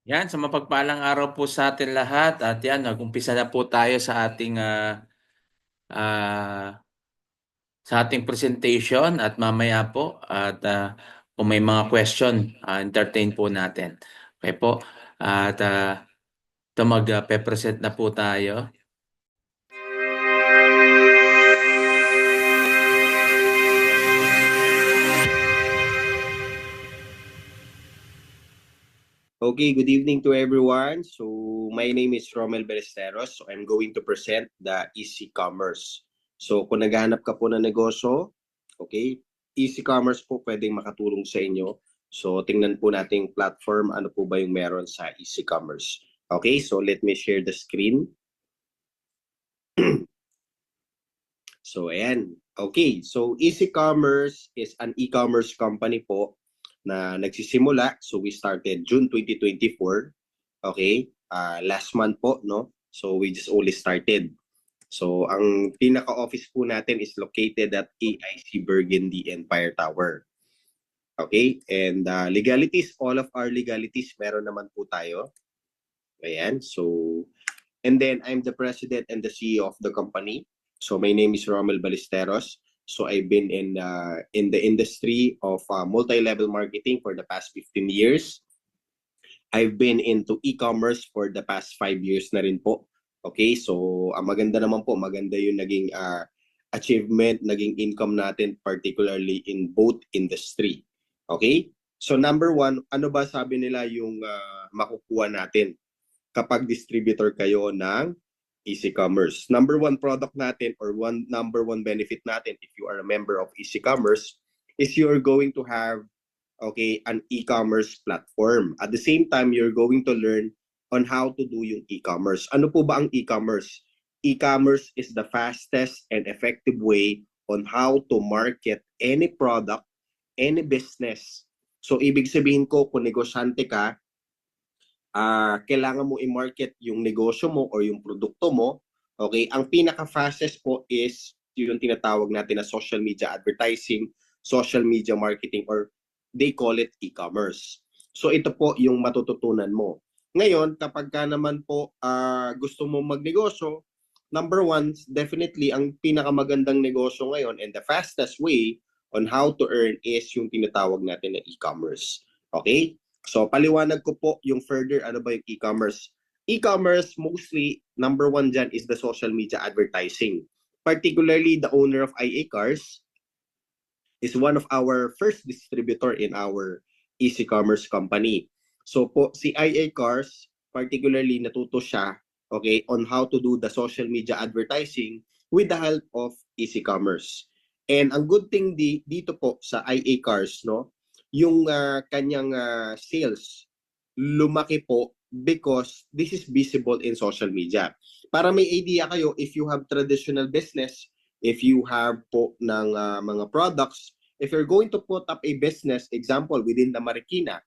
Yan, sa mapagpalang araw po sa atin lahat at yan, nag-umpisa na po tayo ah, sa ating presentation at mamaya po at kung may mga question, entertain po natin. Okay po. At ito mag-present na po tayo. Okay, good evening to everyone. So, my name is Romel Ballesteros. So, I'm going to present the Easy Commerce. So, kung naghahanap ka po ng negosyo, okay, Easy Commerce po pwedeng makatulong sa inyo. So, tingnan po natin yung platform, ano po ba yung meron sa Easy Commerce. Okay, so let me share the screen. So, ayan. Okay, so Easy Commerce is an e-commerce company po na nagsisimula. So, we started June 2024. Okay, last month po, no? So, we just only started. So, ang pinaka-office po natin is located at AIC Burgundy Empire Tower. Okay, and legalities, all of our legalities, meron naman po tayo. Ayan, so, and then I'm the president and the CEO of the company. So my name is Romel Ballesteros. So I've been in the industry of multi-level marketing for the past 15 years. I've been into e-commerce for the past 5 years na rin po. Okay, so maganda naman po, maganda yung naging achievement, naging income natin, particularly in both industry. Okay, so number one, ano ba sabi nila yung makukuha natin kapag distributor kayo ng Easy Commerce? Number one product natin or number one benefit natin if you are a member of Easy Commerce is you're going to have an e-commerce platform. At the same time, you're going to learn on how to do yung e-commerce. Ano po ba ang e-commerce? E-commerce is the fastest and effective way on how to market any product, any business. So, ibig sabihin ko, kung negosyante ka, kailangan mo i-market yung negosyo mo or yung produkto mo. Okay, ang pinaka-fastest po is yung tinatawag natin na social media advertising, social media marketing, or they call it e-commerce. So ito po yung matututunan mo. Ngayon, kapag ka naman po gusto mo magnegosyo, number one, definitely ang pinakamagandang negosyo ngayon and the fastest way on how to earn is yung tinatawag natin na e-commerce. Okay? So paliwanag ko po yung further ano ba yung e-commerce. E-commerce, mostly, number one dyan is the social media advertising. Particularly, the owner of IA Cars is one of our first distributor in our Easy Commerce company. So po, si IA Cars, particularly natuto siya, okay, on how to do the social media advertising with the help of Easy Commerce. And ang good thing dito po sa IA Cars, no, yung kanyang sales lumaki po because this is visible in social media. Para may idea kayo, if you have traditional business, if you have po ng mga products, if you're going to put up a business, example, within the Marikina,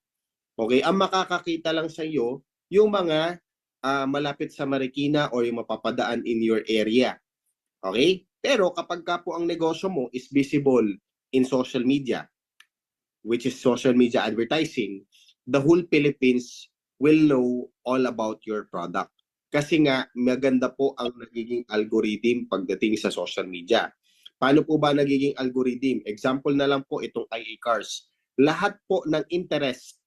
okay, ang makakakita lang sa iyo, yung mga malapit sa Marikina or yung mapapadaan in your area. Okay? Pero kapag ka po ang negosyo mo is visible in social media, which is social media advertising, the whole Philippines will know all about your product. Kasi nga, maganda po ang nagiging algorithm pagdating sa social media. Paano po ba nagiging algorithm? Example na lang po itong IA Cars. Lahat po ng interest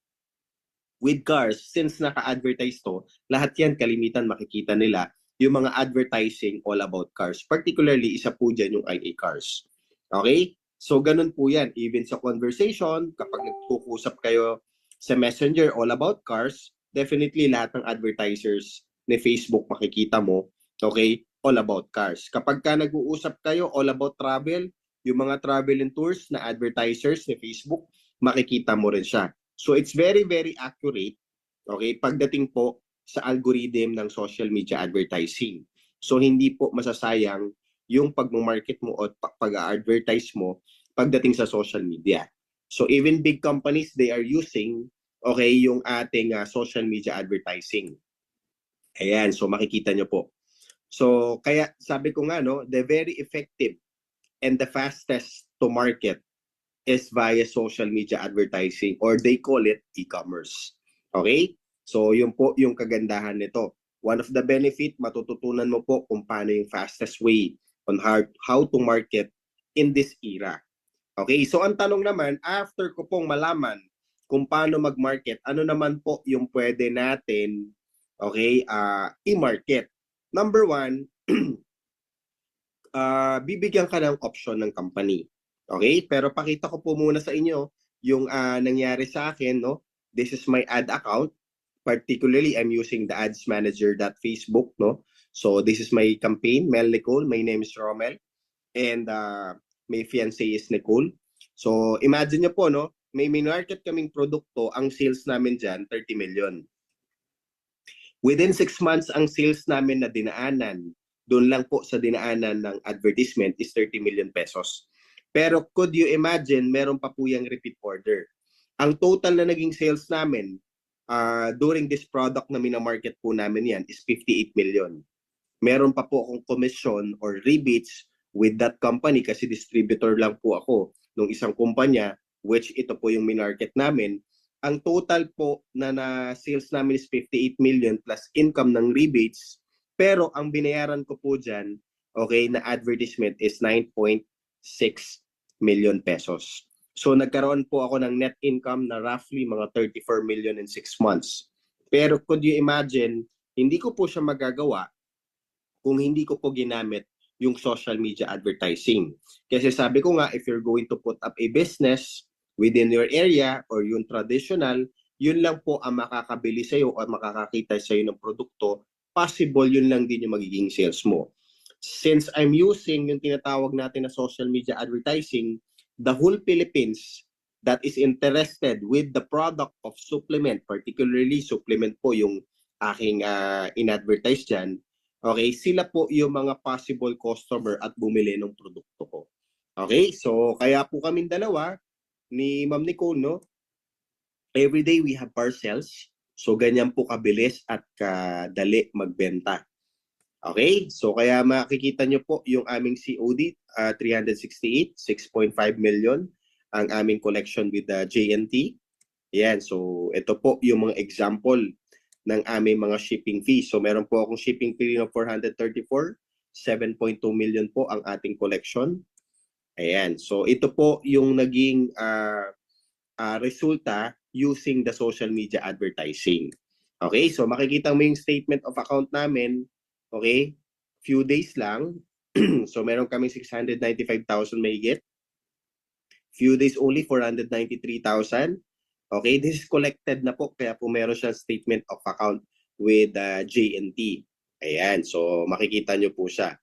with cars, since naka-advertise to, lahat yan kalimitan makikita nila yung mga advertising all about cars. Particularly, isa po dyan yung IA Cars. Okay? So, ganun po yan. Even sa conversation, kapag nagkukusap kayo sa Messenger all about cars, definitely lahat ng advertisers ni Facebook makikita mo, okay, all about cars. Kapag ka nag-uusap kayo all about travel, yung mga travel and tours na advertisers ni Facebook, makikita mo rin siya. So, it's very, very accurate, okay, pagdating po sa algorithm ng social media advertising. So, hindi po masasayang yung pag-market mo o pag-advertise mo pagdating sa social media. So even big companies, they are using yung ating social media advertising. Ayan, so makikita nyo po. So kaya sabi ko nga, no, the very effective and the fastest to market is via social media advertising or they call it e-commerce. Okay? So yun po yung kagandahan nito. One of the benefit, matututunan mo po kung paano yung fastest way on how to market in this era. Okay, so ang tanong naman, after ko pong malaman kung paano mag-market, ano naman po yung pwede natin, okay, i-market. Number one, bibigyan ka ng option ng company. Okay? Pero pakita ko po muna sa inyo yung nangyari sa akin, no? This is my ad account. Particularly, I'm using the ads manager.facebook, no? So this is my campaign, Mel Nicole. My name is Romel. And my fiancé is Nicole. So imagine nyo po, no? May market kaming produkto, ang sales namin dyan, 30 million. Within 6 months, ang sales namin na dinaanan, doon lang po sa dinaanan ng advertisement is 30 million pesos. Pero could you imagine, meron pa po yung repeat order. Ang total na naging sales namin during this product na minamarket po namin yan is 58 million. Meron pa po akong commission or rebates with that company kasi distributor lang po ako ng isang kumpanya, which ito po yung minarket namin. Ang total po na sales namin is 58 million plus income ng rebates. Pero ang binayaran ko po dyan, okay, na advertisement is 9.6 million pesos. So nagkaroon po ako ng net income na roughly mga 34 million in 6 months. Pero could you imagine, hindi ko po siya magagawa kung hindi ko po ginamit yung social media advertising. Kasi sabi ko nga, if you're going to put up a business within your area or yung traditional, yun lang po ang makakabili sa'yo o makakakita sa'yo ng produkto, possible yun lang din yung magiging sales mo. Since I'm using yung tinatawag natin na social media advertising, the whole Philippines that is interested with the product of supplement, particularly supplement po yung aking in-advertise dyan, okay, sila po yung mga possible customer at bumili ng produkto ko. Okay, so kaya po kaming dalawa, ni Ma'am Nicole, no? Every day we have parcels. So ganyan po kabilis at kadali magbenta. Okay? So kaya makikita nyo po yung aming COD, 368, 6.5 million ang aming collection with the JNT. Yan, so ito po yung mga example ng aming mga shipping fees. So meron po akong shipping fee ng 434, 7.2 million po ang ating collection. Ayan. So ito po yung naging resulta using the social media advertising. Okay? So makikita mo yung statement of account namin. Okay? Few days lang. So meron kami 695,000 mahigit. Few days only, 493,000. Okay? This is collected na po. Kaya po meron siyang statement of account with JNT. Ayan. So makikita nyo po siya.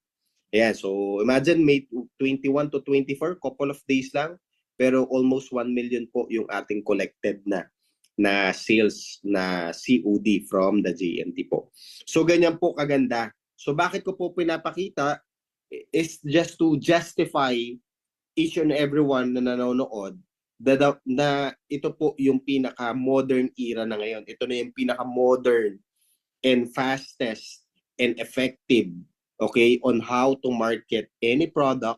Ayan, so imagine May 21 to 24, couple of days lang, pero almost 1 million po yung ating collected na sales na COD from the JNT po. So ganyan po kaganda. So bakit ko po pinapakita is just to justify each and everyone na nanonood na ito po yung pinaka-modern era na ngayon. Ito na yung pinaka-modern and fastest and effective, okay, on how to market any product,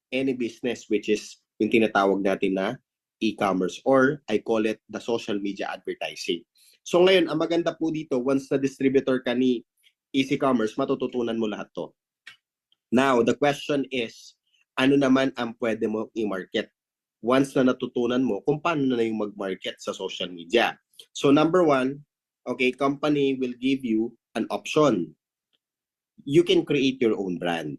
any business, which is yung tinatawag natin na e-commerce or I call it the social media advertising. So ngayon, ang maganda po dito, once na distributor ka ni Easy Commerce, matututunan mo lahat to. Now, the question is, ano naman ang pwede mo i-market? Once na natutunan mo kung paano na yung mag-market sa social media. So number one, okay, company will give you an option. You can create your own brand.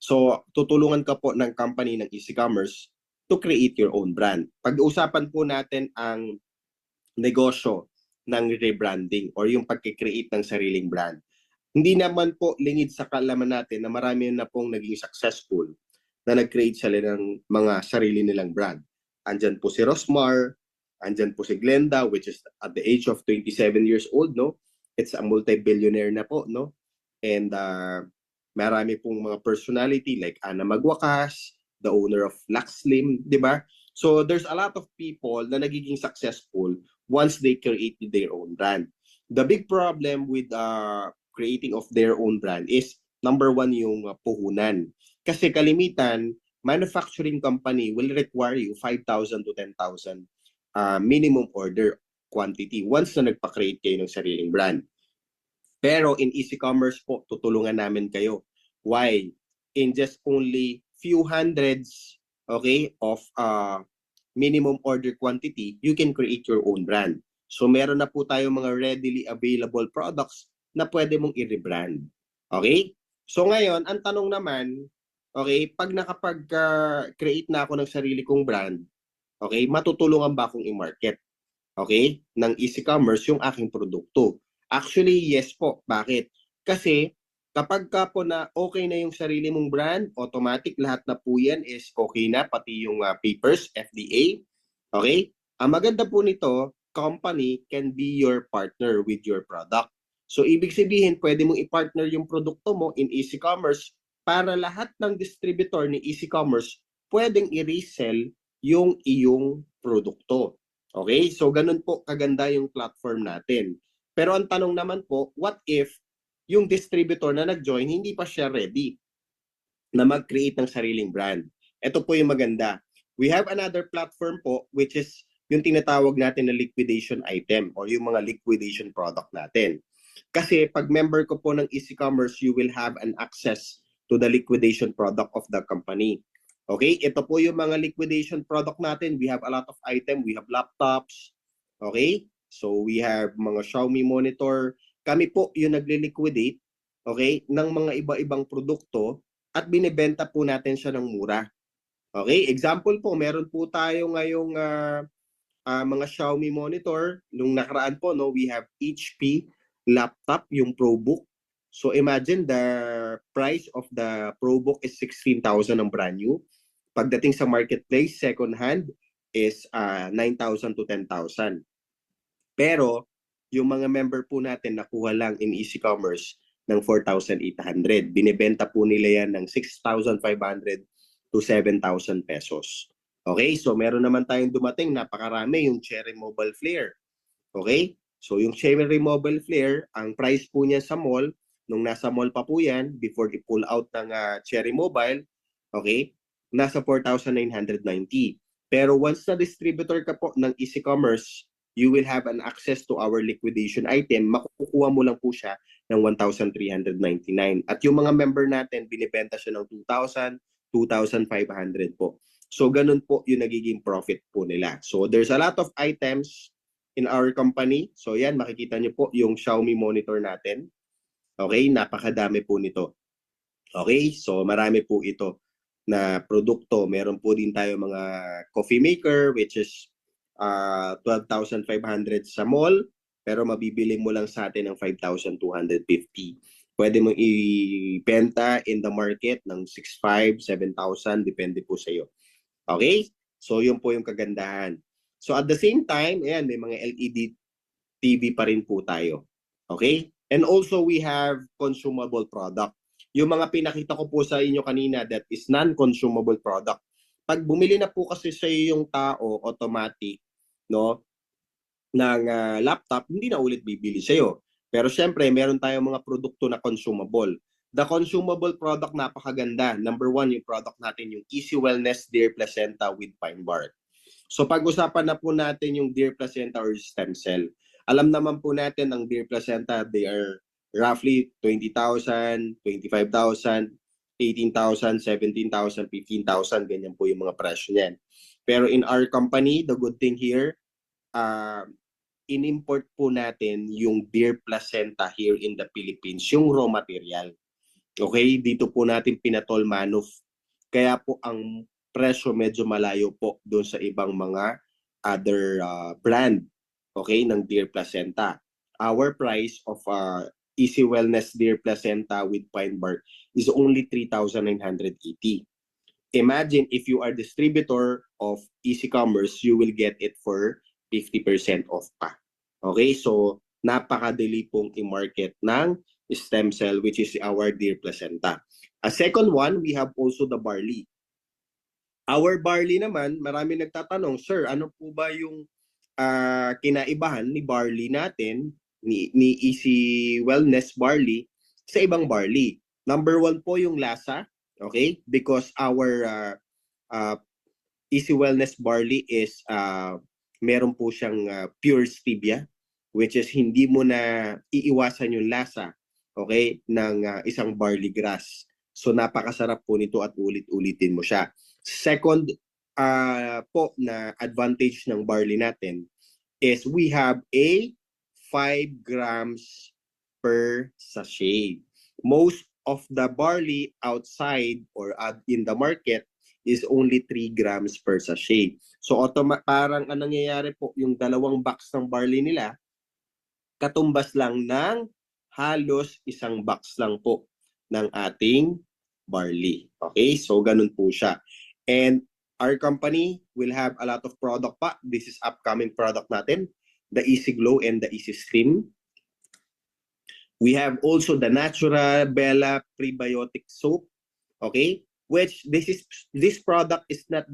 So, tutulungan ka po ng company ng Easy Commerce to create your own brand. Pag-uusapan po natin ang negosyo ng rebranding or yung pag-create ng sariling brand. Hindi naman po lingid sa kaalaman natin na marami na pong naging successful na nag-create sila ng mga sarili nilang brand. Andyan po si Rosmar, andyan po si Glenda, which is at the age of 27 years old, no? It's a multi-billionaire na po, no? And marami pong mga personality like Ana Magwakas, the owner of Laxlim, di ba? So there's a lot of people na nagiging successful once they create their own brand. The big problem with creating of their own brand is number one yung puhunan. Kasi kalimitan, manufacturing company will require you 5,000 to 10,000 minimum order quantity once na nagpa-create kayo ng sariling brand. Pero in easy commerce po, tutulungan namin kayo. Why? In just only few hundreds, okay, of minimum order quantity, you can create your own brand. So meron na po tayo mga readily available products na pwede mong i-rebrand. Okay? So ngayon, ang tanong naman, okay, pag nakapag-create na ako ng sarili kong brand, okay, matutulungan ba akong i-market? Okay? Ng easy commerce yung aking produkto. Actually, yes po. Bakit? Kasi kapag ka po na okay na yung sarili mong brand, automatic lahat na po yan is okay na, pati yung papers, FDA. Okay? Ang maganda po nito, company can be your partner with your product. So, ibig sabihin, pwede mong i-partner yung produkto mo in easy commerce para lahat ng distributor ni easy commerce pwedeng i-resell yung iyong produkto. Okay? So, ganun po kaganda yung platform natin. Pero ang tanong naman po, what if yung distributor na nag-join, hindi pa siya ready na mag-create ng sariling brand? Ito po yung maganda. We have another platform po, which is yung tinatawag natin na liquidation item or yung mga liquidation product natin. Kasi pag member ko po ng easy commerce, you will have an access to the liquidation product of the company. Okay, ito po yung mga liquidation product natin. We have a lot of item. We have laptops. Okay, so we have mga Xiaomi monitor. Kami po yung nagle-liquidate, okay, ng mga iba-ibang produkto at binibenta po natin siya ng mura. Okay, example po, meron po tayo ngayong mga Xiaomi monitor. Nung nakaraan po, no, we have HP laptop, yung ProBook. So imagine the price of the ProBook is 16,000 ang brand new. Pagdating sa marketplace, second hand is 9,000 to 10,000. Pero yung mga member po natin nakuha lang in easy commerce ng 4,800. Binebenta po nila yan ng 6,500 to 7,000 pesos. Okay, so meron naman tayong dumating, napakarami, yung Cherry Mobile Flare. Okay, so yung Cherry Mobile Flare, ang price po niya sa mall, nung nasa mall pa po yan, before i-pull out ng Cherry Mobile, okay, nasa 4,990. Pero once na distributor ka po ng easy commerce, you will have an access to our liquidation item. Makukuha mo lang po siya ng 1,399. At yung mga member natin, binibenta siya ng 2,000, 2,500 po. So, ganun po yung nagiging profit po nila. So, there's a lot of items in our company. So, yan, makikita nyo po yung Xiaomi monitor natin. Okay, napakadami po nito. Okay, so marami po ito na produkto. Meron po din tayo mga coffee maker, which is 12,500 sa mall, pero mabibili mo lang sa atin ng 5,250. Pwede mong ibenta in the market ng 6,500, 7,000, depende po sa iyo. Okay? So, yun po yung kagandahan. So, at the same time, ayan, may mga LED TV pa rin po tayo. Okay? And also, we have consumable product. Yung mga pinakita ko po sa inyo kanina, that is non-consumable product. Pag bumili na po kasi sa iyo yung tao, automatic, no, ng laptop, hindi na ulit bibili sa iyo. Pero syempre, meron tayong mga produkto na consumable. The consumable product, napakaganda. Number one, yung product natin, yung Easy Wellness Deer Placenta with Pine Bark. So pag-usapan na po natin yung deer placenta or stem cell. Alam naman po natin ang deer placenta, they are roughly 20,000, 25,000, 18,000, 17,000, 15,000, ganyan po yung mga presyo niyan. Pero in our company, the good thing here, in-import po natin yung deer placenta here in the Philippines, yung raw material. Okay, dito po natin pinatol manuf. Kaya po ang presyo medyo malayo po doon sa ibang mga other brand, okay, ng deer placenta. Our price of Easy Wellness Deer Placenta with Pine Bark is only 3,980. Imagine if you are distributor of Easy Commerce, you will get it for 50% off pa. Okay, so napakadali pong i-market ng stem cell, which is our deer placenta. A second one, we have also the barley. Our barley naman, marami nagtatanong, sir, ano po ba yung kinaibahan ni barley natin, ni Easy Wellness barley sa ibang barley? Number one po yung lasa, okay? Because our Easy Wellness barley is meron po siyang pure stevia, which is hindi mo na iiwasan yung lasa, okay, ng isang barley grass. So napakasarap po nito at ulit-ulitin mo siya. Second po na advantage ng barley natin is we have a 5 grams per sachet. Most of the barley outside or in the market is only 3 grams per sachet. So parang anong nangyayari po, yung dalawang box ng barley nila, katumbas lang ng halos isang box lang po ng ating barley. Okay? So ganun po siya. And our company will have a lot of product pa. This is upcoming product natin, the Easy Glow and the Easy Stream. We have also the Natural Bella Prebiotic Soap, okay? Which this product is not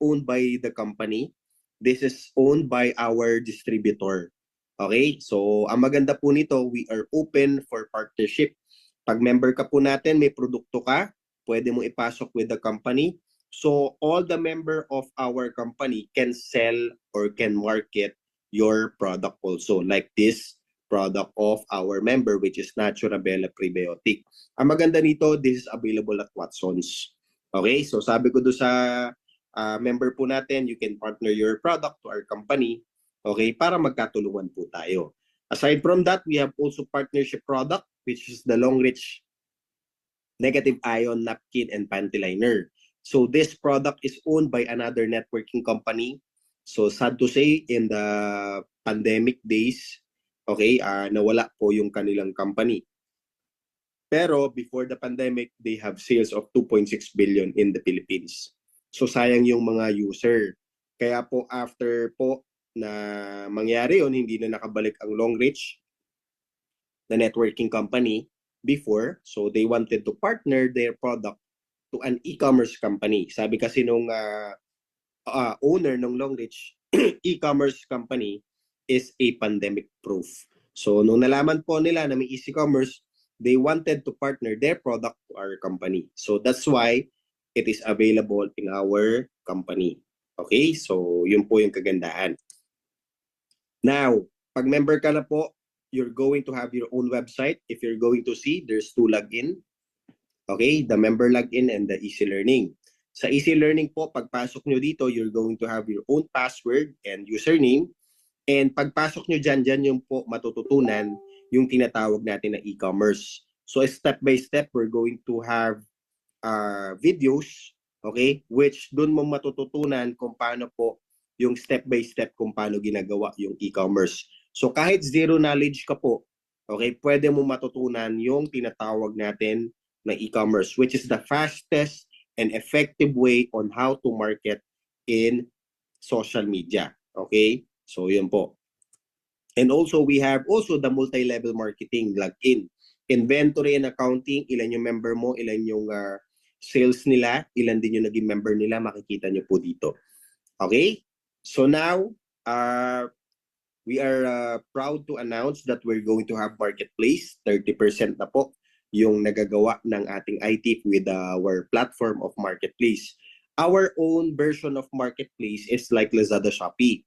owned by the company. This is owned by our distributor. Okay? So, ang maganda po nito, we are open for partnership. Pag member ka po natin, may produkto ka, pwede mo ipasok with the company. So, all the member of our company can sell or can market your product also, like this product of our member, which is Natura Bella Prebiotic. Ang maganda nito, this is available at Watsons. Okay, so sabi ko doon sa member po natin, you can partner your product to our company, okay, para magkatulungan po tayo. Aside from that, we have also partnership product, which is the Long Reach Negative Ion Napkin and Panty Liner. So this product is owned by another networking company. So sad to say, in the pandemic days, okay, nawala po yung kanilang company. Pero before the pandemic, they have sales of 2.6 billion in the Philippines. So sayang yung mga user. Kaya po after po na mangyari yun, hindi na nakabalik ang Long Reach, the networking company, before. So they wanted to partner their product to an e-commerce company. Sabi kasi nung owner ng Long Reach, e-commerce company is a pandemic proof. So nung nalaman po nila na may e-commerce, they wanted to partner their product to our company. So that's why it is available in our company. Okay? So yun po yung kagandahan. Now, pag member ka na po, you're going to have your own website. If you're going to see, there's 2 login. Okay? The member login and the Easy Learning. Sa Easy Learning po, pagpasok nyo dito, you're going to have your own password and username. And pagpasok nyo dyan yung po matututunan yung tinatawag natin na e-commerce. So step by step, we're going to have videos, okay, which doon mo matututunan kung paano po yung step by step kung paano ginagawa yung e-commerce. So kahit zero knowledge ka po, okay, pwede mo matutunan yung tinatawag natin na e-commerce, which is the fastest and effective way on how to market in social media. Okay? So yun po. And also, we have also the multi-level marketing login. Inventory and accounting, ilan yung member mo, ilan yung sales nila, ilan din yung naging member nila, makikita nyo po dito. Okay? So now, we are proud to announce that we're going to have marketplace. 30% na po yung nagagawa ng ating IT with our platform of marketplace. Our own version of marketplace is like Lazada, Shopee.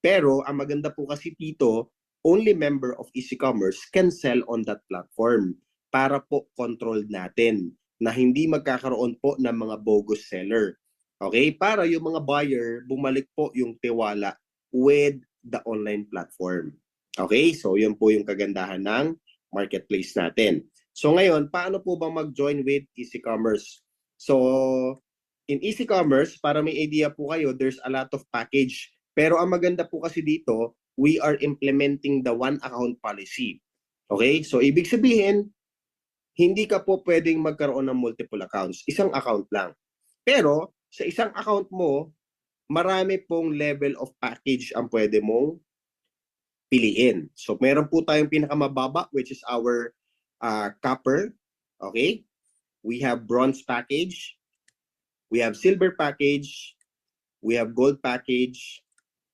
Pero ang maganda po kasi dito, only member of Easy Commerce can sell on that platform para po controlled natin na hindi magkakaroon po ng mga bogus seller. Okay? Para yung mga buyer, bumalik po yung tiwala with the online platform. Okay? So yun po yung kagandahan ng marketplace natin. So ngayon, paano po ba mag-join with Easy Commerce? So in Easy Commerce, para may idea po kayo, there's a lot of package. Pero ang maganda po kasi dito, we are implementing the one account policy. Okay? So ibig sabihin, hindi ka po pwedeng magkaroon ng multiple accounts. Isang account lang. Pero sa isang account mo, marami pong level of package ang pwede mong piliin. So meron po tayong pinakamababa, which is our copper. Okay? We have bronze package. We have silver package. We have gold package.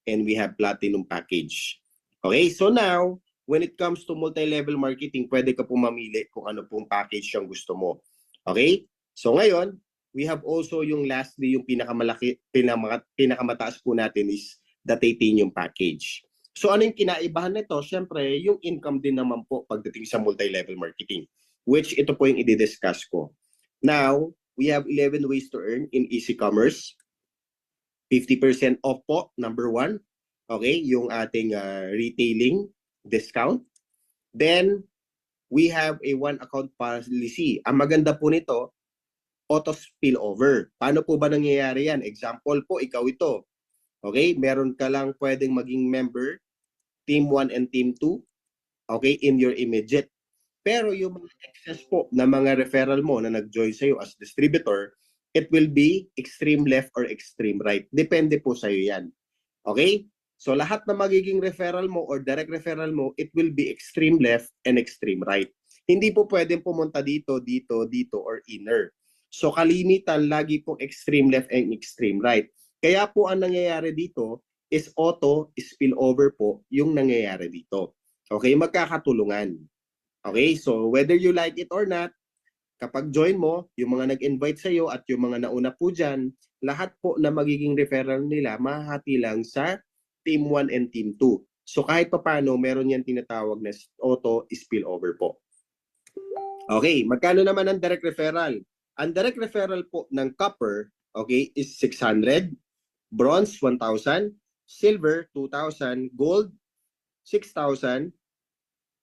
And we have platinum package. Okay? So now, when it comes to multi-level marketing, pwede ka po mamili kung ano pong package yung gusto mo. Okay? So ngayon, we have also yung lastly, yung pinakamataas po natin is the titanium package. So ano yung kinaibahan nito? Siyempre, yung income din naman po pagdating sa multi-level marketing, which ito po yung i-discuss ko. Now, we have 11 ways to earn in easy commerce. 50% off po, number one. Okay, yung ating retailing discount. Then, we have a one account policy. Ang maganda po nito, auto spillover. Paano po ba nangyayari yan? Example po, ikaw ito. Okay, meron ka lang pwedeng maging member, Team 1 and Team 2, okay, in your immediate. Pero yung mga excess po na mga referral mo na nag-join sa'yo as distributor, it will be extreme left or extreme right. Depende po sa'yo yan. Okay? So lahat na magiging referral mo or direct referral mo, it will be extreme left and extreme right. Hindi po pwedeng pumunta dito, dito, dito, or inner. So kalimitan, lagi pong extreme left and extreme right. Kaya po ang nangyayari dito is auto spillover po yung nangyayari dito. Okay? Magkakatulungan. Okay? So whether you like it or not, kapag join mo, yung mga nag-invite sa iyo at yung mga nauna po dyan, lahat po na magiging referral nila, mahati lang sa Team 1 and Team 2. So kahit pa paano, meron yan tinatawag na auto spillover po. Okay, magkano naman ang direct referral? Ang direct referral po ng copper, okay, is 600, bronze 1,000, silver 2,000, gold 6,000,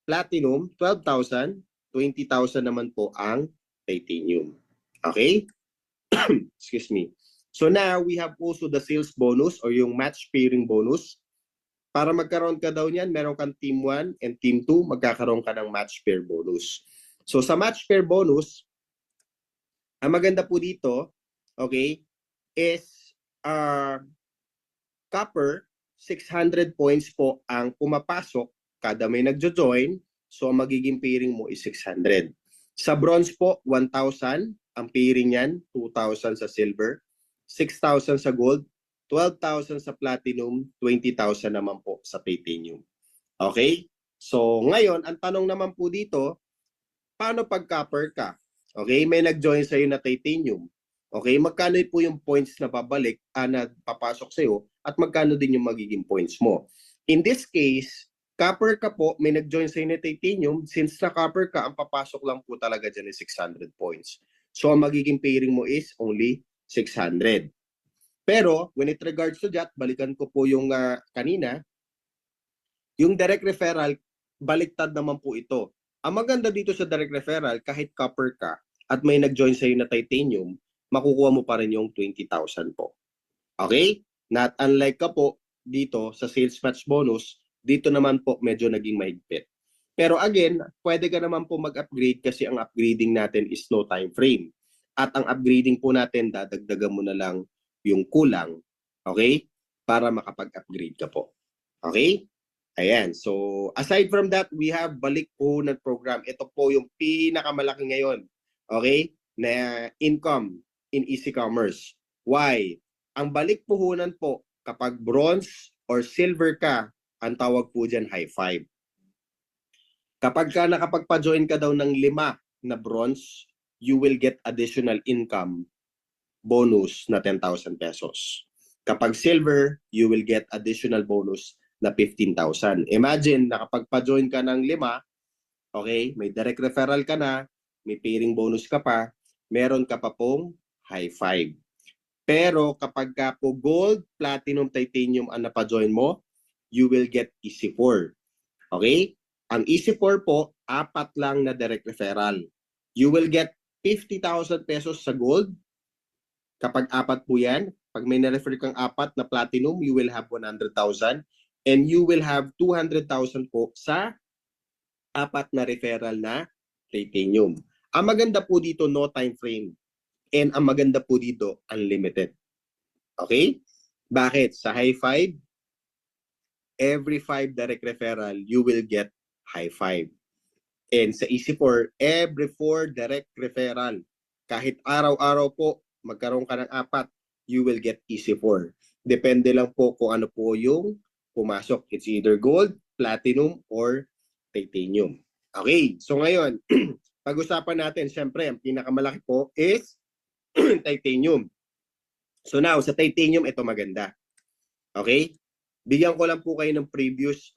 platinum 12,000, 20,000 naman po ang titanium. Okay? Excuse me. So now, we have also the sales bonus or yung match pairing bonus. Para magkaroon ka daw niyan, meron kang Team 1 and Team 2, magkakaroon ka ng match pair bonus. So sa match pair bonus, ang maganda po dito, okay, is copper, 600 points po ang pumapasok kada may nagjo-join. So ang magiging pairing mo is 600. Sa bronze po, 1,000. Ang pairing yan, 2,000 sa silver, 6,000 sa gold, 12,000 sa platinum, 20,000 naman po sa titanium. Okay? So ngayon, ang tanong naman po dito, paano pag copper ka? Okay, may nag-join sa'yo na titanium. Okay, magkano po yung points na babalik, na papasok sa'yo, at magkano din yung magiging points mo? In this case, copper ka po, may nag-join sa'yo na titanium, since na copper ka, ang papasok lang po talaga dyan is 600 points. So, ang magiging pairing mo is only 600. Pero, when it regards to that, balikan ko po yung kanina, yung direct referral, baliktad naman po ito. Ang maganda dito sa direct referral, kahit copper ka, at may nag-join sa'yo na titanium, makukuha mo pa rin yung 20,000 po. Okay? Not unlike ka po dito sa sales match bonus, dito naman po medyo naging mahigpit. Pero again, pwede ka naman po mag-upgrade kasi ang upgrading natin is no time frame. At ang upgrading po natin, dadagdagan mo na lang yung kulang, okay? Para makapag-upgrade ka po. Okay? Ayan. So, aside from that, we have balik puhunan program. Ito po yung pinakamalaki ngayon. Okay? Na income in easy commerce. Why? Ang balik puhunan po, kapag bronze or silver ka, ang tawag po dyan high five. Kapag ka nakapagpa-join ka daw ng 5 na bronze, you will get additional income bonus na 10,000 pesos. Kapag silver, you will get additional bonus na 15,000. Imagine, nakapagpa-join ka ng 5, okay, may direct referral ka na, may pairing bonus ka pa, meron ka pa pong high five. Pero kapag ka po gold, platinum, titanium ang napa-join mo, you will get easy 4. Okay? Ang easy 4 po, 4 lang na direct referral. You will get 50,000 pesos sa gold. Kapag 4 po yan, pag may na-refer kang 4 na platinum, you will have 100,000. And you will have 200,000 po sa 4 na referral na titanium. Ang maganda po dito, no time frame. And ang maganda po dito, unlimited. Okay? Bakit? Sa high five, every 5 direct referral, you will get high five. And sa easy 4, every 4 direct referral, kahit araw-araw po, magkaroon ka ng 4, you will get easy 4. Depende lang po kung ano po yung pumasok. It's either gold, platinum, or titanium. Okay, so ngayon, pag-usapan natin, syempre, ang pinakamalaki po is titanium. So now, sa titanium, ito maganda. Okay? Bigyan ko lang po kayo ng previous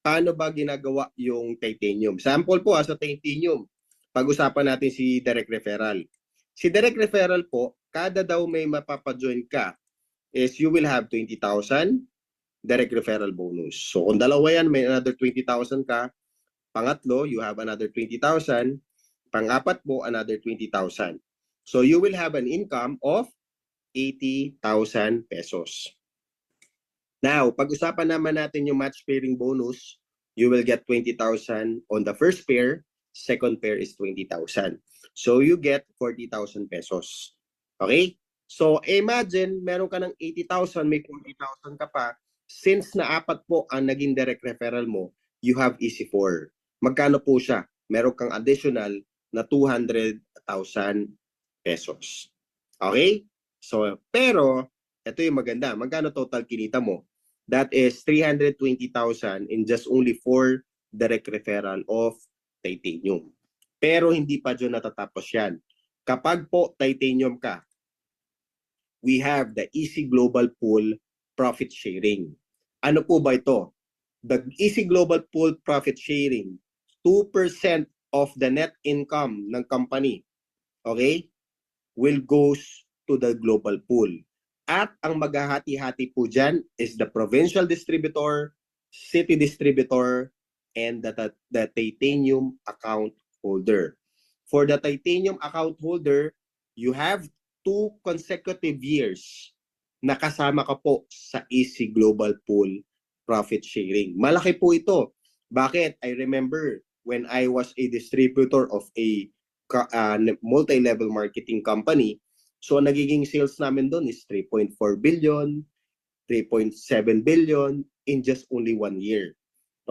paano ba ginagawa yung titanium. Sample po sa titanium. Pag-usapan natin si direct referral. Si direct referral po, kada daw may mapapajoin ka is you will have 20,000 direct referral bonus. So kung dalawa yan, may another 20,000 ka. Pangatlo, you have another 20,000. Pang-apat po, another 20,000. So you will have an income of 80,000 pesos. Now, pag-usapan naman natin yung match pairing bonus, you will get 20,000 on the first pair, second pair is 20,000. So you get 40,000 pesos. Okay? So imagine, meron ka ng 80,000, may 40,000 ka pa. Since na apat po ang naging direct referral mo, you have easy 4. Magkano po siya? Meron kang additional na 200,000 pesos. Okay? So, pero, ito yung maganda. Magkano total kinita mo? That is 320,000 in just only 4 direct referral of titanium. Pero hindi pa dyan natatapos yan. Kapag po titanium ka, we have the Easy Global Pool Profit Sharing. Ano po ba ito? The Easy Global Pool Profit Sharing, 2% of the net income ng company, okay, will goes to the global pool. At ang maghahati-hati po dyan is the provincial distributor, city distributor, and the titanium account holder. For the titanium account holder, you have 2 consecutive years na kasama ka po sa Easy Global Pool Profit Sharing. Malaki po ito. Bakit? I remember when I was a distributor of a multi-level marketing company, so nagiging sales namin doon is 3.4 billion, 3.7 billion in just only 1 year.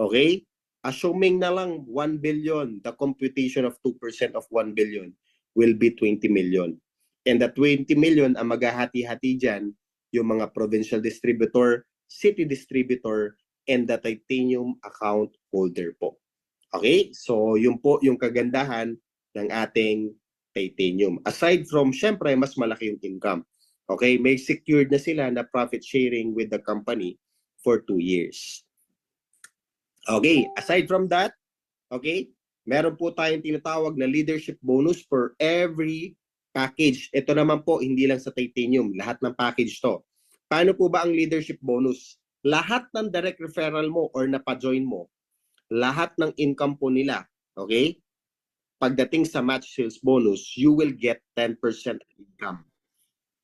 Okay? Assuming na lang 1 billion, the computation of 2% of 1 billion will be 20 million. And the 20 million, ang maghahati-hati dyan, yung mga provincial distributor, city distributor, and the titanium account holder po. Okay? So, yun po yung kagandahan ng ating titanium. Aside from, syempre, mas malaki yung income. Okay? May secured na sila na profit sharing with the company for 2 years. Okay? Aside from that, okay, meron po tayong tinatawag na leadership bonus for every package. Ito naman po, hindi lang sa titanium. Lahat ng package to. Paano po ba ang leadership bonus? Lahat ng direct referral mo or napajoin mo, lahat ng income po nila, okay? Pagdating sa match sales bonus, you will get 10% income.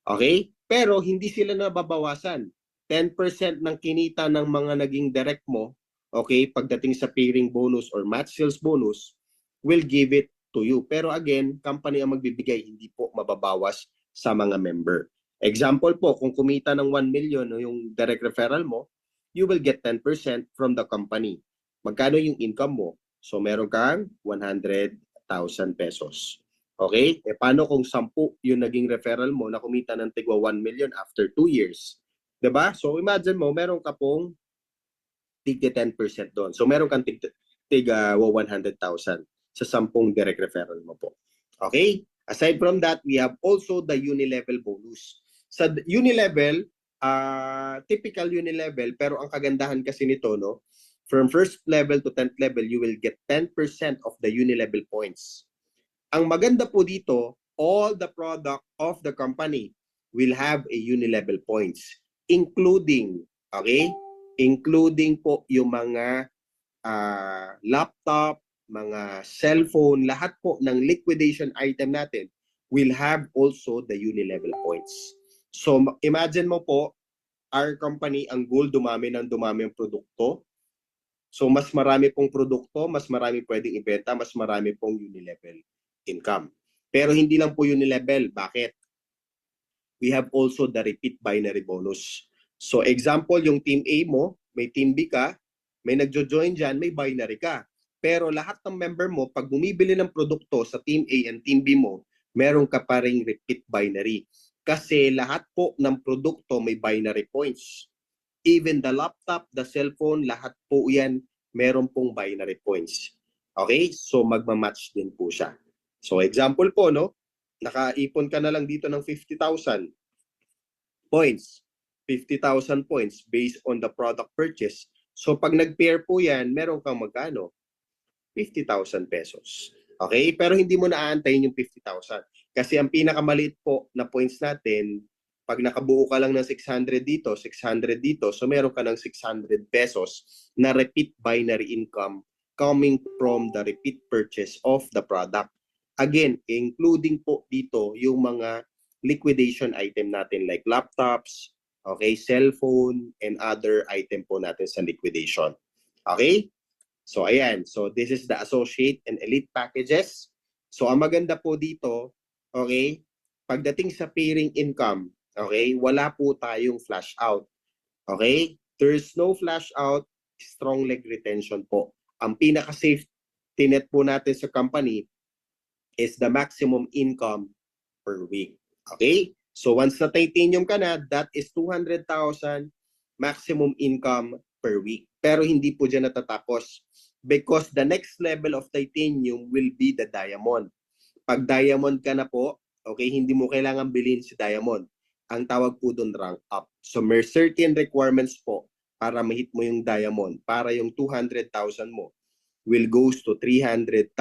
Okay? Pero hindi sila nababawasan. 10% ng kinita ng mga naging direct mo, okay, pagdating sa pairing bonus or match sales bonus, will give it to you. Pero again, company ang magbibigay, hindi po mababawas sa mga member. Example po, kung kumita ng 1 million yung direct referral mo, you will get 10% from the company. Magkano yung income mo? So meron kang 100,000 pesos. Okay? E paano kung 10 yung naging referral mo na kumita ng tigwa 1 million after 2 years? 'Di ba? So imagine mo, meron ka pong tigda 10% doon. So meron kang tiga 100,000 sa 10 direct referral mo po. Okay? Aside from that, we have also the unilevel bonus. Sa unilevel, typical unilevel, pero ang kagandahan kasi nito, no, from first level to 10th level, you will get 10% of the unilevel points. Ang maganda po dito, all the product of the company will have a unilevel points, including, okay, including po yung mga laptop, mga cellphone, lahat po ng liquidation item natin will have also the unilevel points. So imagine mo po, our company, ang goal, dumami ng dumami ang produkto. So mas marami pong produkto, mas marami pwedeng ibenta, mas marami pong unilevel income. Pero hindi lang po unilevel. Bakit? We have also the repeat binary bonus. So example, yung team A mo, may team B ka, may nagjo-join dyan, may binary ka. Pero lahat ng member mo, pag bumibili ng produkto sa team A and team B mo, meron ka pa ring repeat binary. Kasi lahat po ng produkto may binary points. Even the laptop, the cellphone, lahat po yan, meron pong binary points. Okay? So magmamatch din po siya. So example po, no? Nakaipon ka na lang dito ng 50,000 points. 50,000 points based on the product purchase. So pag nag-pair po yan, meron kang magkano? 50,000 pesos. Okay? Pero hindi mo na aantayin yung 50,000. Kasi ang pinakamaliit po na points natin, pag nakabuo ka lang ng 600 dito, 600 dito, so meron ka ng 600 pesos na repeat binary income coming from the repeat purchase of the product. Again, including po dito yung mga liquidation item natin like laptops, okay, cellphone, and other item po natin sa liquidation. Okay? So ayan, so this is the associate and elite packages. So ang maganda po dito, okay, pagdating sa pairing income, okay, wala po tayong flash out. Okay? There's no flash out, strong leg retention po. Ang pinaka-safe net po natin sa company is the maximum income per week. Okay? So once na titanium ka na, that is 200,000 maximum income per week. Pero hindi po dyan natatapos because the next level of titanium will be the diamond. Pag diamond ka na po, okay, hindi mo kailangan bilhin si diamond. Ang tawag po doon rank up. So may certain requirements po para ma-hit mo yung diamond, para yung 200,000 mo will goes to 300,000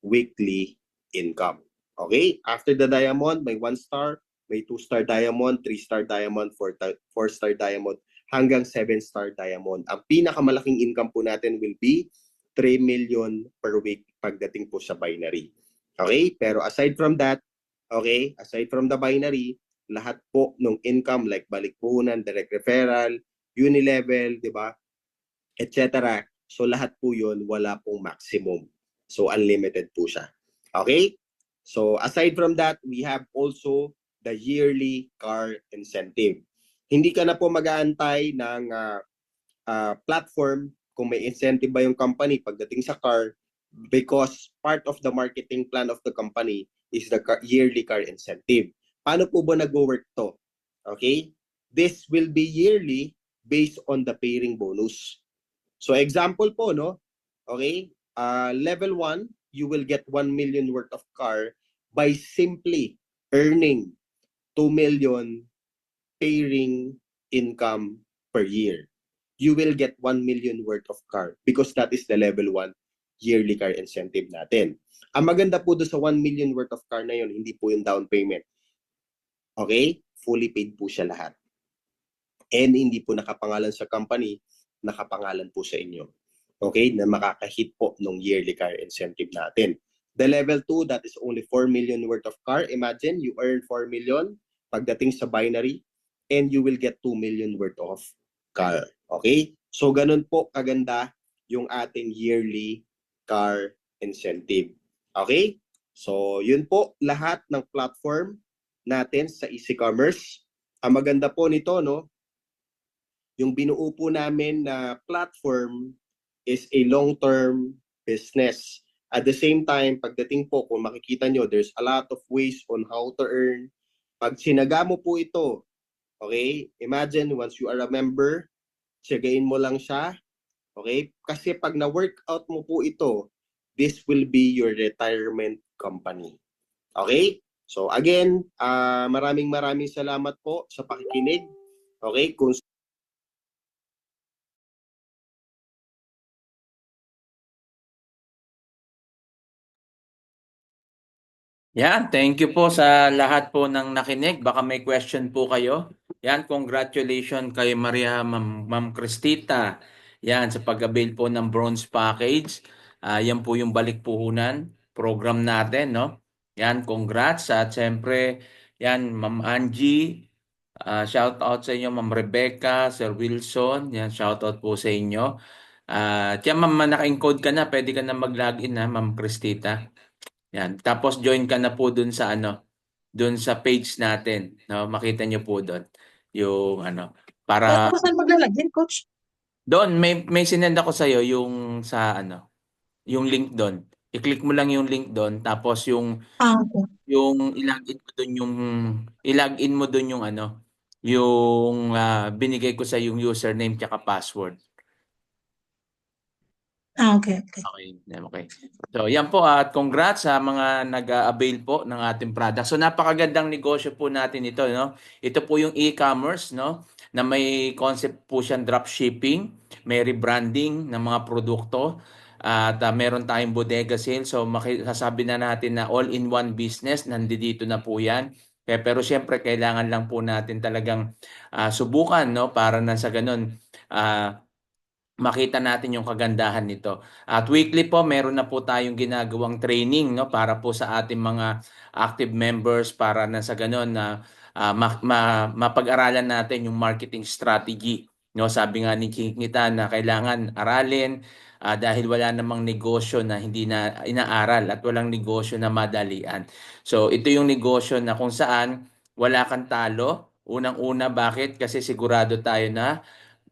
weekly income. Okay? After the diamond, may 1 star, may 2-star diamond, 3-star diamond, 4-star diamond, hanggang 7-star diamond. Ang pinakamalaking income po natin will be 3 million per week pagdating po sa binary. Okay? Pero aside from that, okay, aside from the binary, lahat po ng income like balikpunan, direct referral, unilevel, di ba? Etc. So lahat po yun, wala pong maximum. So unlimited po siya. Okay? So aside from that, we have also the yearly car incentive. Hindi ka na po mag-aantay ng platform kung may incentive ba yung company pagdating sa car because part of the marketing plan of the company is the yearly car incentive. Paano po ba nag-work to? Okay? This will be yearly based on the pairing bonus. So example po, no? Okay? Level 1, you will get 1 million worth of car by simply earning 2 million pairing income per year. You will get 1 million worth of car because that is the level 1 yearly car incentive natin. Ang maganda po doon sa 1 million worth of car na yun, hindi po yung down payment. Okay? Fully paid po siya lahat. And hindi po nakapangalan sa company, nakapangalan po sa inyo. Okay? Na makakahit po ng yearly car incentive natin. The level 2, that is only 4 million worth of car. Imagine, you earn 4 million pagdating sa binary and you will get 2 million worth of car. Okay? So, ganun po kaganda yung ating yearly car incentive. Okay? So, yun po lahat ng platform natin sa Easy Commerce. Ang maganda po nito, no, yung binuo po namin na platform is a long-term business. At the same time, pagdating po, kung makikita nyo, there's a lot of ways on how to earn. Pag sinaga mo po ito, okay, imagine once you are a member, siyagain mo lang siya, okay? Kasi pag na-workout mo po ito, this will be your retirement company. Okay? So again, maraming salamat po sa pakikinig. Okay? Kung Yan, thank you po sa lahat po ng nakinig. Baka may question po kayo. Yan, congratulations kay Maria Ma'am Cristita. Yan, sa pag-avail po ng bronze package. Yan po yung balik puhunan program natin, no? Yan, congrats. At siyempre, yan, Ma'am Angie, shout out sa inyo, Ma'am Rebecca, Sir Wilson. Yan, shout out po sa inyo. Yan, Ma'am, naka-encode ka na. Pwede ka na mag-login na, Ma'am Cristita. Yan. Tapos join ka na po dun sa dun sa page natin, no? Makita niyo po doon yung para Saan maglalagyan, coach? doon may sinend ako sa iyo yung sa yung link doon. I-click mo lang yung link doon tapos Okay. yung ilagin mo doon yung yung binigay ko sa yung username tsaka password. Okay, okay. Okay. So, yan po at congrats sa mga nag-avail po ng ating product. So, napakagandang negosyo po natin ito, no? Ito po yung e-commerce, no? Na may concept po siyang dropshipping, may rebranding ng mga produkto, at meron tayong bodega sale. So, sasabi na natin na all-in-one business, nandito na po yan. Pero siyempre, kailangan lang po natin talagang subukan, no? Para na sa ganun, makita natin yung kagandahan nito. At weekly po, meron na po tayong ginagawang training, no, para po sa ating mga active members para na sa ganun na mapag-aralan natin yung marketing strategy. No, sabi nga ni Kikita na kailangan aralin dahil wala namang negosyo na hindi na inaaral at walang negosyo na madalian. So, ito yung negosyo na kung saan wala kang talo. Unang-una, bakit? Kasi sigurado tayo na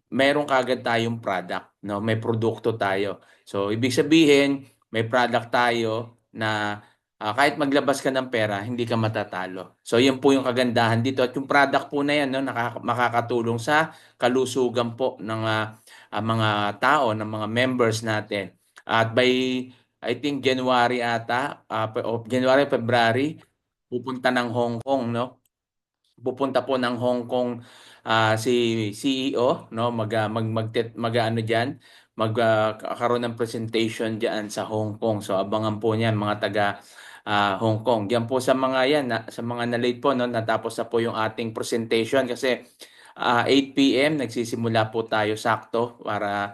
meron kagad tayong product, no? May produkto tayo. So, ibig sabihin, may product tayo na kahit maglabas ka ng pera, hindi ka matatalo. So, yun po yung kagandahan dito. At yung product po na yan, no, makakatulong sa kalusugan po ng mga tao, ng mga members natin. At by, I think, January ata, January, February, pupunta ng Hong Kong, no? Pupunta po ng Hong Kong si CEO, no, ano diyan, magkakaroon ng presentation diyan sa Hong Kong. So abangan po niyan mga taga Hong Kong. Diyan po sa mga yan sa mga na-late po, no, natapos na po yung ating presentation kasi 8 p.m. nagsisimula po tayo sakto para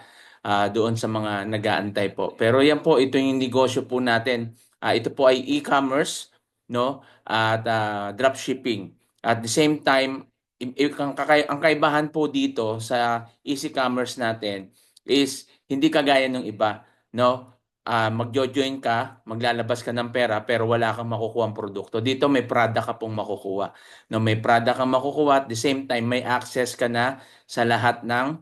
doon sa mga nag-aantay po. Pero yan po, ito yung negosyo po natin. Ito po ay e-commerce, no, at dropshipping. At the same time, ang kaibahan po dito sa easy commerce natin is hindi kagaya ng iba, no? Magjo-join ka, maglalabas ka ng pera pero wala kang makukuha ang produkto. Dito may product ka pong makukuha. No, may product kang makukuha at the same time may access ka na sa lahat ng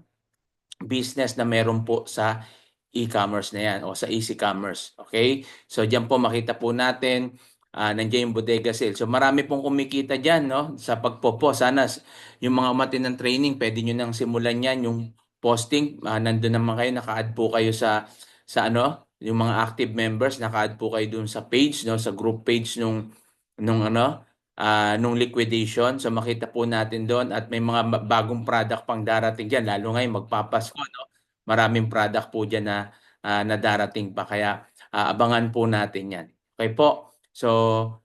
business na meron po sa e-commerce na yan o sa easy commerce. Okay? So diyan po makita po natin nandiyan yung bodega sale. So marami pong kumikita diyan, no, sa pagpopo. Sana yung mga umatin ng training, pwede nyo nang simulan yan yung posting. Nandun naman kayo, naka-add po kayo sa ano, yung mga active members, naka-add po kayo dun sa page, no, sa group page nung ano, nung liquidation. So makita po natin doon at may mga bagong product pang darating diyan, lalo ngayon magpapasko, no. Maraming product po diyan na darating pa kaya abangan po natin 'yan. Okay po. So,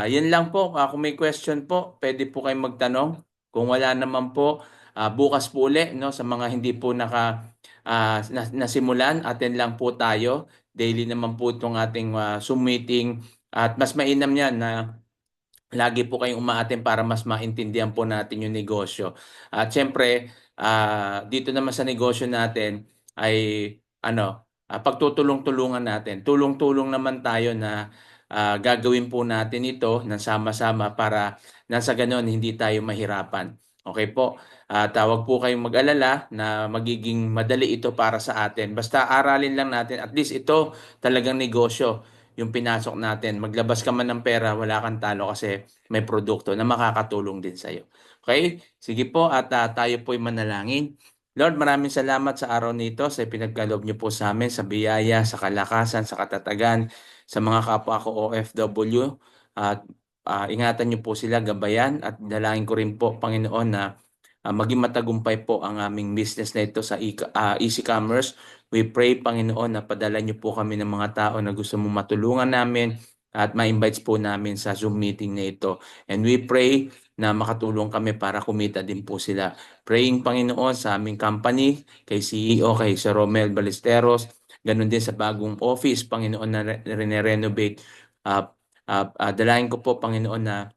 yun lang po. Kung may question po, pwede po kayong magtanong. Kung wala naman po, bukas po uli, no, sa mga hindi po nasimulan, attend lang po tayo. Daily naman po itong ating Zoom meeting at mas mainam yan na lagi po kayong umaattend para mas maintindihan po natin yung negosyo. At syempre, dito naman sa negosyo natin ay pagtutulong-tulungan natin. Tulong-tulong naman tayo na gagawin po natin ito ng sama-sama para nasa ganon hindi tayo mahirapan. Okay po? Tawag po kayong mag-alala na magiging madali ito para sa atin. Basta aralin lang natin. At least ito talagang negosyo yung pinasok natin. Maglabas ka man ng pera, wala kang talo kasi may produkto na makakatulong din sa'yo. Okay? Sige po at tayo po'y manalangin. Lord, maraming salamat sa araw nito sa pinagkaloob niyo po sa amin, sa biyaya, sa kalakasan, sa katatagan, sa mga kapwa ko OFW. At ingatan niyo po sila, gabayan at dalangin ko rin po, Panginoon, na maging matagumpay po ang aming business na ito sa easy commerce. We pray, Panginoon, na padala niyo po kami ng mga tao na gusto mong matulungan namin at ma-invites po namin sa Zoom meeting na ito. And we pray na makatulong kami para kumita din po sila. Praying, Panginoon, sa aming company, kay CEO, kay Sir Romel Ballesteros, ganun din sa bagong office, Panginoon, na renovate. Dalayan ko po, Panginoon, na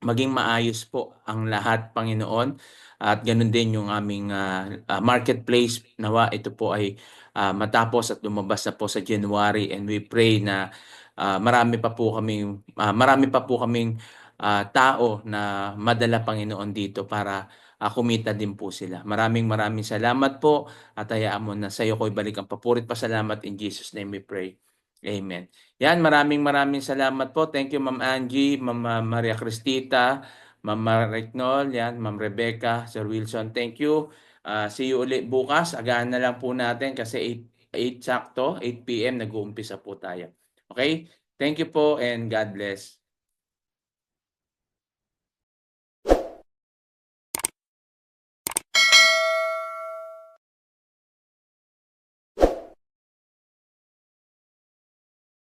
maging maayos po ang lahat, Panginoon. At ganun din yung aming marketplace. Nawa ito po ay matapos at lumabas na po sa January, and we pray na marami pa po kaming tao na madala, Panginoon, dito para kumita din po sila. Maraming salamat po at hayaan mo na sa iyo ko ibalik ang papurit pa salamat. In Jesus' name we pray. Amen. Yan, maraming salamat po. Thank you, Ma'am Angie, Ma'am Maria Cristita, Ma'am Maricnol, yan, Ma'am Rebecca, Sir Wilson. Thank you. See you ulit bukas. Agahan na lang po natin kasi 8 sakto, 8 p.m. nag-uumpisa po tayo. Okay? Thank you po and God bless.